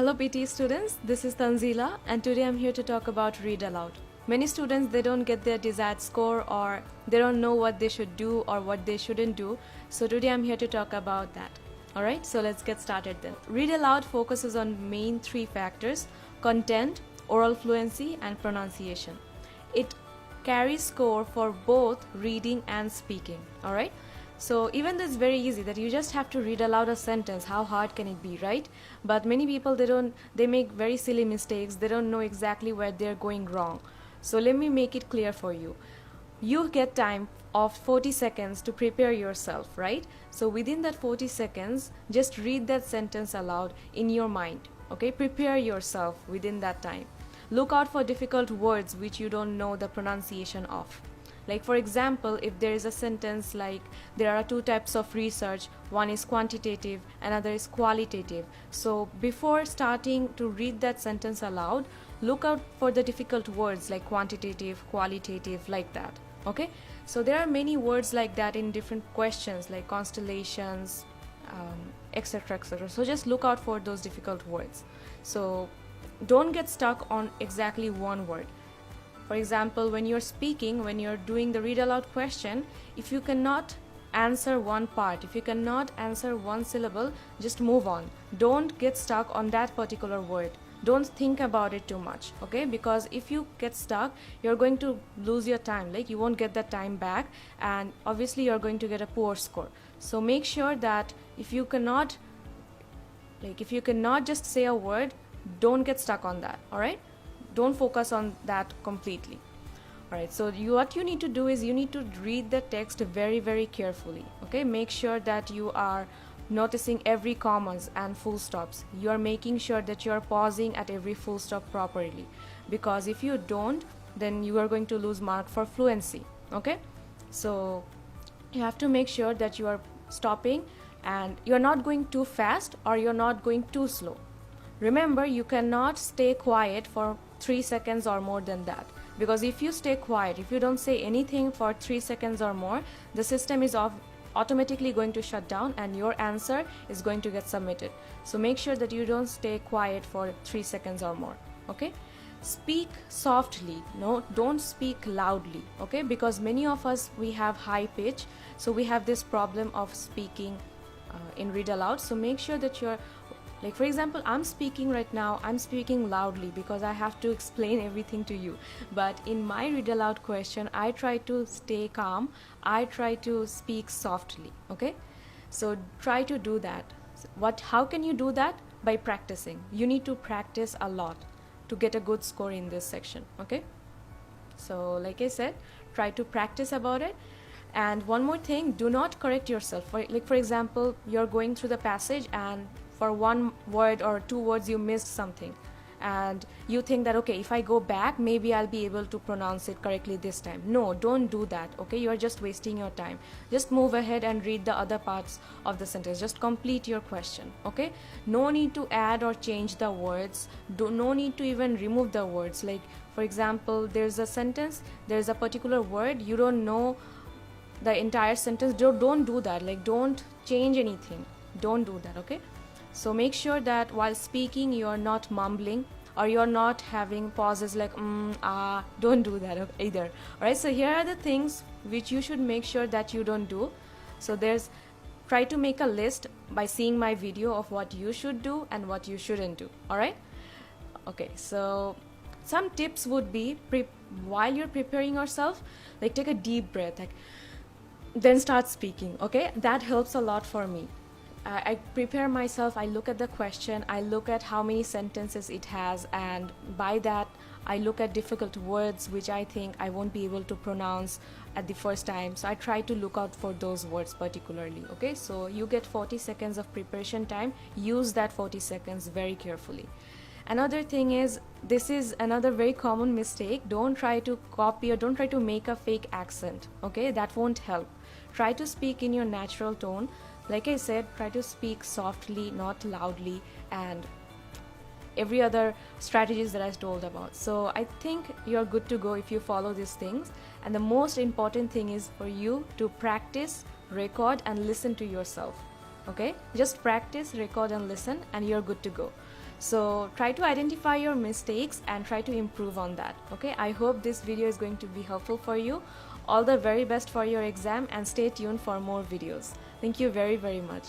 Hello PTE students, this is 𝗀𝗏 and today I'm here to talk about read aloud. Many students, they don't get their desired score or they don't know what they should do or what they shouldn't do. So today I'm here to talk about that. Alright, so let's get started then. Read aloud focuses on main three factors: content, oral fluency and pronunciation. It carries score for both reading and speaking. Alright. So even though it's very easy that you just have to read aloud a sentence, how hard can it be, right? But many people, they make very silly mistakes. They don't know exactly where they're going wrong. So let me make it clear for you. You get time of 40 seconds to prepare yourself, right? So within that 40 seconds, just read that sentence aloud in your mind, okay? Prepare yourself within that time. Look out for difficult words which you don't know the pronunciation of. Like for example, if there is a sentence like there are two types of research, one is quantitative, another is qualitative. So before starting to read that sentence aloud, look out for the difficult words like quantitative, qualitative, like that. Okay? So there are many words like that in different questions like constellations, etc., etc. So just look out for those difficult words. So don't get stuck on exactly one word. For example, when you're speaking, when you're doing the read aloud question, if you cannot answer one part, if you cannot answer one syllable, just move on. Don't get stuck on that particular word. Don't think about it too much, okay? Because if you get stuck, you're going to lose your time. Like you won't get that time back, and obviously you're going to get a poor score. So make sure that if you cannot just say a word, don't get stuck on that, all right? Don't focus on that completely. Alright, so what you need to do is you need to read the text very, very carefully. Okay, make sure that you are noticing every commas and full stops. You are making sure that you are pausing at every full stop properly. Because if you don't, then you are going to lose mark for fluency. Okay, so you have to make sure that you are stopping and you are not going too fast or you're not going too slow. Remember, you cannot stay quiet for 3 seconds or more than that, because if you stay quiet, if you don't say anything for 3 seconds or more, the system is automatically going to shut down and your answer is going to get submitted. So make sure that you don't stay quiet for 3 seconds or more. Okay, speak softly, no, don't speak loudly. Okay, because many of us, we have high pitch, so we have this problem of speaking in read aloud. So make sure that you're, like for example, I'm speaking right now, I'm speaking loudly because I have to explain everything to you. But in my read aloud question, I try to stay calm, I try to speak softly, okay? So try to do that. How can you do that? By practicing. You need to practice a lot to get a good score in this section, okay? So like I said, try to practice about it. And one more thing, do not correct yourself. For example, you're going through the passage and for one word or two words you missed something and you think that, okay, if I go back, maybe I'll be able to pronounce it correctly this time. No, don't do that, okay? You're just wasting your time. Just move ahead and read the other parts of the sentence. Just complete your question, okay? No need to add or change the words. No need to even remove the words. Like for example, there's a sentence, there's a particular word, you don't know the entire sentence. Don't do that. Like don't change anything. Don't do that, okay? So make sure that while speaking, you're not mumbling or you're not having pauses like don't do that either. Alright, so here are the things which you should make sure that you don't do. So try to make a list by seeing my video of what you should do and what you shouldn't do. Alright, okay, so some tips would be while you're preparing yourself, like take a deep breath, like then start speaking. Okay, that helps a lot for me. I prepare myself, I look at the question, I look at how many sentences it has, and by that I look at difficult words which I think I won't be able to pronounce at the first time. So I try to look out for those words particularly. Okay, so you get 40 seconds of preparation time. Use that 40 seconds very carefully. Another thing is, this is another very common mistake. Don't try to copy or don't try to make a fake accent. Okay, that won't help. Try to speak in your natural tone. Like I said, try to speak softly, not loudly, and every other strategies that I told about. So I think you're good to go if you follow these things. And the most important thing is for you to practice, record, and listen to yourself. Okay, just practice, record, and listen, and you're good to go. So try to identify your mistakes and try to improve on that. Okay, I hope this video is going to be helpful for you. All the very best for your exam, and stay tuned for more videos. Thank you very much.